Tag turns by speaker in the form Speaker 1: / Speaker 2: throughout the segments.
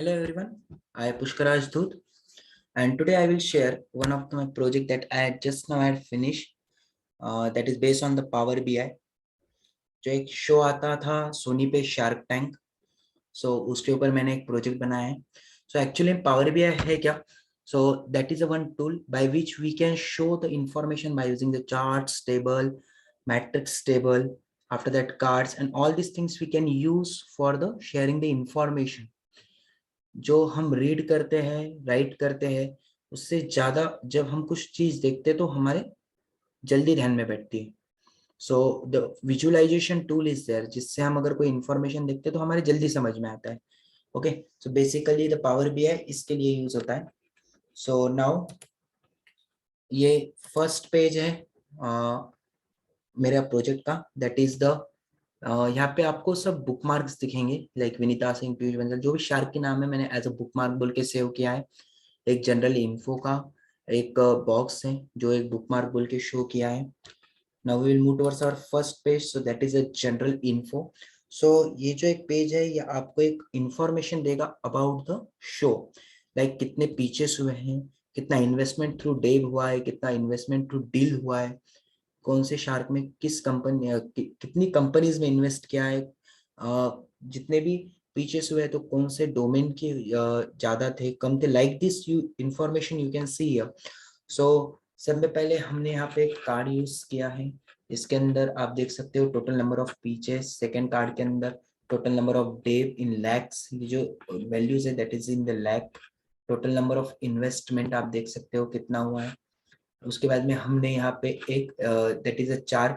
Speaker 1: Hello everyone, I am Pushkar Rajdoot and today I will share one of my project that I had just now had finished that is based on the Power BI. जो एक show आता था सोनी पे shark tank, सो उसके ऊपर मैंने एक project बनाया है. सो एक्चुअली पावर बीआई है क्या? So that is a one tool by which we can show the information by using the charts table, matrix table, after that cards and all these things we can use for the sharing the information. जो हम read करते हैं, right करते हैं, उससे ज्यादा जब हम कुछ चीज देखते हैं तो हमारे जल्दी ध्यान में बैठती है. So the visualisation tool is there, जिससे हम अगर कोई इंफॉर्मेशन देखते हैं तो हमारे जल्दी समझ में आता है. Okay, so basically the power BI इसके लिए यूज होता है. सो नाउ ये फर्स्ट पेज है मेरा प्रोजेक्ट का. दैट इज द यहाँ पे आपको सब बुक मार्क्स दिखेंगे, लाइक विनीता सिंह, पीयूष बंसल, जो भी शार्क के नाम है मैंने एज अ बुक मार्क बोल के सेव किया है. एक जनरल इन्फो का एक बॉक्स है जो एक बुक मार्क बोल के शो किया है. Now we will move towards our first page. So that is a general info. सो ये जो एक पेज है ये आपको एक इंफॉर्मेशन देगा अबाउट द शो, लाइक कितने पीचेस हुए हैं, कितना इन्वेस्टमेंट थ्रू डेव हुआ है, कितना इन्वेस्टमेंट थ्रू डील हुआ है, कौन से शार्क में किस कंपनी कितनी कंपनीज में इन्वेस्ट किया है, जितने भी पीछे हुए तो कौन से डोमेन के ज्यादा थे कम थे, like this you information you can see here. So सब में पहले हमने यहाँ पे एक कार्ड यूज किया है. इसके अंदर आप देख सकते हो total number of pitches. Second card के अंदर total number of deal in lakhs, ये जो वैल्यूज है that is in the lakh. Total number of investment आप देख सकते हो कितना हुआ है. उसके बाद में हमने यहाँ पे एक that is a chart,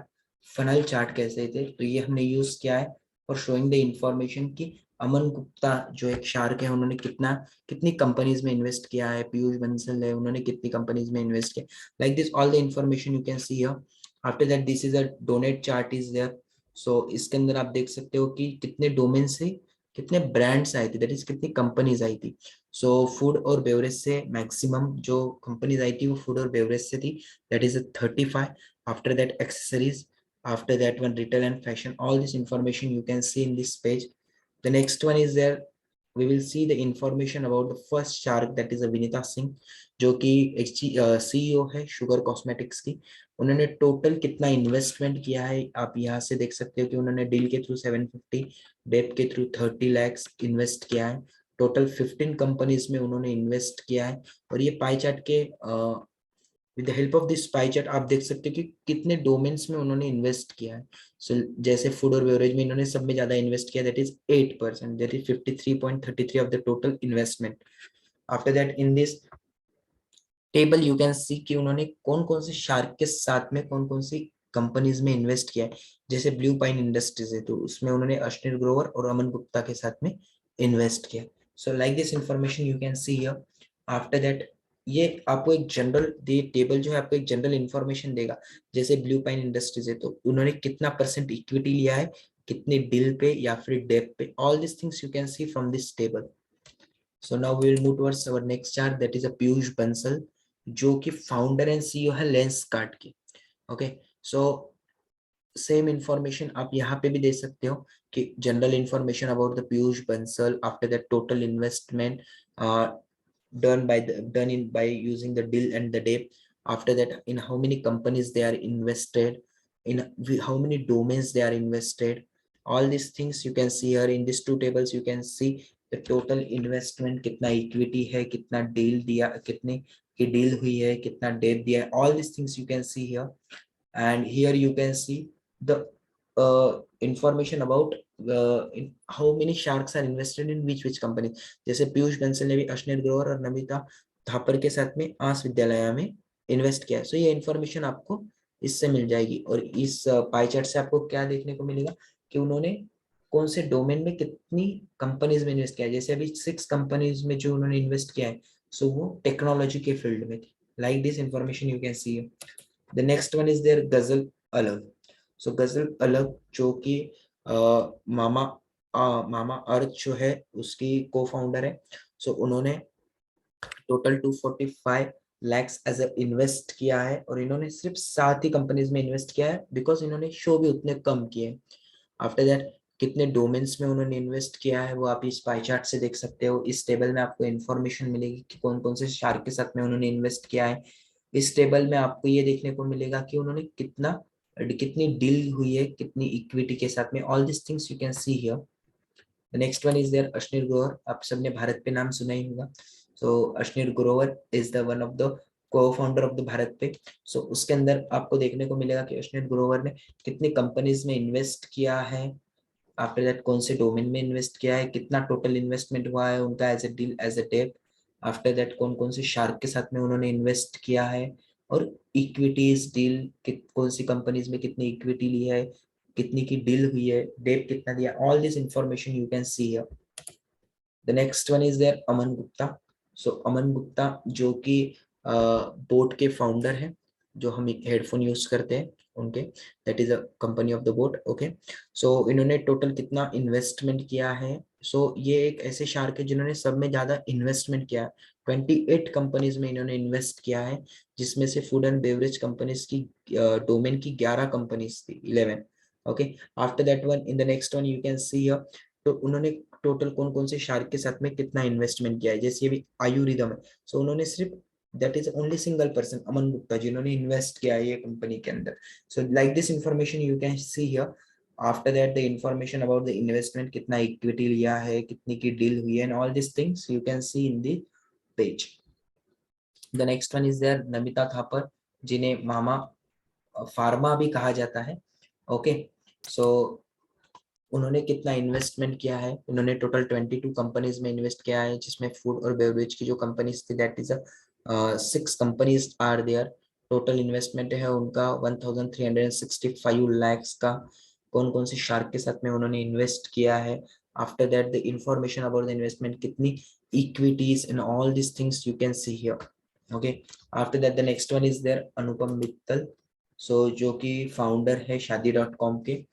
Speaker 1: funnel chart कैसे थे, तो ये हमने यूज किया है फॉर शोइंग द इंफॉर्मेशन की अमन गुप्ता जो एक शार्क है उन्होंने कितनी कंपनीज में इन्वेस्ट किया है, पीयूष बंसल है उन्होंने कितनी कंपनीज में इन्वेस्ट किया, like this all the information you can see here. After that this is a donut chart is there. So इसके अंदर आप देख सकते हो कि कितने डोमेन से कितने ब्रांड्स आए थे, दैट इज कितनी कंपनीज आई थी. सो फूड और बेवरेज से मैक्सिमम जो कंपनीज आई थी वो फूड और बेवरेज से थी, that is 35. After that accessories, after that one retail and fashion. All this information you can see in this page. The next one is there, we will see the information about the first shark, that is a Vinita Singh, जो कि CEO है sugar cosmetics की. उन्होंने total कितना investment किया है आप यहाँ से देख सकते हो कि उन्होंने डील के थ्रू 750, डेट के थ्रू 30 lakhs इन्वेस्ट किया है. टोटल 15 कंपनीज में उन्होंने इन्वेस्ट किया है. और ये पाई चार्ट के with the help of this pie chart आप देख सकते हो कि कितने डोमेन्स में उन्होंने इन्वेस्ट किया है. सो जैसे फूड और बेवरेज में इन्होंने सब में ज्यादा इन्वेस्ट किया, that is 8%, that is 53.33 of the total investment. After that in this table you can सी कि उन्होंने कौन कौन से शार्क के साथ में कौन कौन सी कंपनीज में इन्वेस्ट किया है. जैसे ब्लू पाइन इंडस्ट्रीज है तो उसमें उन्होंने अश्विनी ग्रोवर और अमन गुप्ता के साथ में इन्वेस्ट किया. सो like this information you can see here. After that ये आपको एक जनरल दे टेबल जो है आपको एक जनरल इंफॉर्मेशन देगा. जैसे ब्लू पाइन इंडस्ट्रीज है तो उन्होंने कितना परसेंट इक्विटी लिया है, कितने डील पे या फिर डेप पे, all this things you can see from this table. So now we will move towards our next chart, that is a Piyush Bansal जो कि फाउंडर एंड सीईओ है लेंस कार्ड की. ओके, सो सेम इंफॉर्मेशन आप यहाँ पे भी दे सकते हो कि general information about the Piyush Bansal. After that total investment done in by using the deal and the day. After that in how many companies they are invested, in how many domains they are invested, all these things you can see here in these two tables. You can see the total investment, कितना equity है, कितना deal दिया, कितने की deal हुई है, कितना date दिया है, all these things you can see here. And here you can see the information about how many sharks are invested in which company. जैसे पीयूष बंसल ने भी अश्विनी ग्रोवर और नमिता थापर के साथ में आस विद्यालय में इन्वेस्ट किया है. सो ये इन्फॉर्मेशन आपको इससे मिल जाएगी. और इस पाई चार्ट से आपको क्या देखने को मिलेगा कि उन्होंने कौन से डोमेन में कितनी कंपनीज में इन्वेस्ट किया है. जैसे अभी 6 कंपनीज में जो उन्होंने इन्वेस्ट किया है सो वो टेक्नोलॉजी के फील्ड में थी. Like this information you can see. The next one is there Ghazal Alagh. सो गजल अलग जो कि मामा मामा अर्थ जो है उसकी को फाउंडर है. सो उन्होंने total 245 lakhs as a invest किया है. और इन्होंने सिर्फ 7 ही कंपनीज में इन्वेस्ट किया है बिकॉज इन्होंने शो भी उतने कम किए. आफ्टर दैट कितने डोमेन्स में उन्होंने इन्वेस्ट किया है वो आप इस पाई चार्ट से देख सकते हो। इस टेबल में आपको इन्फॉर्मेशन मिलेगी कि कौन कौन से शार्क के साथ में उन्होंने इन्वेस्ट किया है। इस टेबल में आपको ये देखने को मिलेगा कि उन्होंने कितनी डील हुई है कितनी इक्विटी के साथ में। All this things you can see here. The next one is there Ashneer Grover. आप सबने भारत पे नाम सुना ही होगा। So Ashneer Grover is the one of the cofounder of the BharatPe. So उसके अंदर आपको देखने को मिलेगा कि अश्नीर ग्रोवर ने कितनी कंपनीज में इन्वेस्ट किया है। आफ्टर दैट कौन से डोमेन में इन्वेस्ट किया है, कितना टोटल इन्वेस्टमेंट हुआ है उनका as a deal as a debt. After that कौन कौन से शार्क के साथ में उन्होंने इन्वेस्ट किया है, और इक्विटीज डील कौन सी कंपनीज में कितनी इक्विटी ली है, कितनी की डील हुई है, डेप कितना दिया। All this information you can see here. The next one is there Aman Gupta. So Aman Gupta जो कि बोट के फाउंडर है, जो हम हेडफोन यूज करते हैं उनके, that is a company of the boAt. Okay, so इन्होंने टोटल कितना इन्वेस्टमेंट किया है। सो ये एक ऐसे शार्क है जिन्होंने सब में ज्यादा इन्वेस्टमेंट किया है। 28 कंपनीज में इन्होंने इन्वेस्ट किया है, जिसमें से फूड एंड बेवरेज कंपनीज की डोमेन की 11 कंपनीज थी, 11। Okay, after that one in the next one you can सी, तो उन्होंने टोटल कौन कौन से शार्क के साथ में कितना इन्वेस्टमेंट किया है। जैसे ये भी आयुर्वेदम है, सो उन्होंने सिर्फ, that is only single person Aman Gupta जिन्होंने इन्वेस्ट किया है ये कंपनी के अंदर। So like this information you can see here. After that the information about the investment, कितना इक्विटी लिया है, कितनी की डील हुई है, and all this things you can see in the page. The next one is there Namita Thapar, जिन्हें मामा pharma भी कहा जाता है। ओके, सो उन्होंने कितना इन्वेस्टमेंट किया है। उन्होंने टोटल 22 कंपनीज में इन्वेस्ट किया है, जिसमें फूड और बेवरेज की जो कंपनीज थी, that is 6 companies are there. Total investment है उनका 1365 lakhs का। कौन कौन से शार्क के साथ में उन्होंने इन्वेस्ट किया है। After that the information about the investment, कितनी equities and all this things you can see here. Okay, after that the next one is there Anupam Mittal. So जो कि फाउंडर है शादी.com के।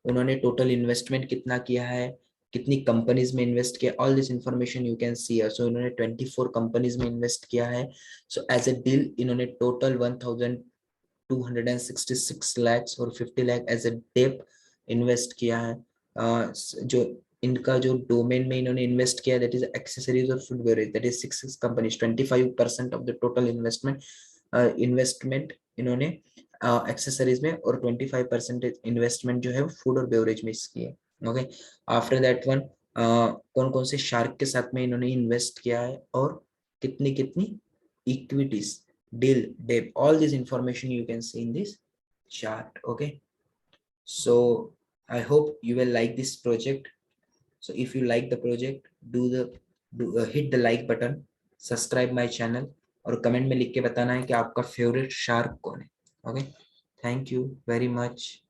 Speaker 1: उन्होंने टोटल इन्वेस्टमेंट कितना किया है, कितनी कंपनीज में इन्वेस्ट किया, all this information you can see. So इन्होंने 24 कंपनीज में इन्वेस्ट किया है। सो एज ए डील इन्होंने टोटल 1266 lakhs और 50 lakh एज ए डेप इन्वेस्ट किया है। जो इनका जो डोमेन में इन्होंने इन्वेस्ट किया, दैट इज एक्सेसरीज और food beverage, that is 6 companies. 25% of the total investment इन्होंने एक्सेसरीज में, और 25% इन्वेस्टमेंट जो है वो फूड और बेवरेज में इसकी है। ओके, आफ्टर दैट वन कौन कौन से शार्क के साथ में इन्होंने इन्वेस्ट किया है, और कितनी कितनी equities, deal, debt, all this information you can see in this chart. Okay, so I hope you will like this project. So if you like the project, hit the like button, subscribe my channel, और comment में लिख के बताना है कि आपका favourite shark कौन है। Okay, thank you very much.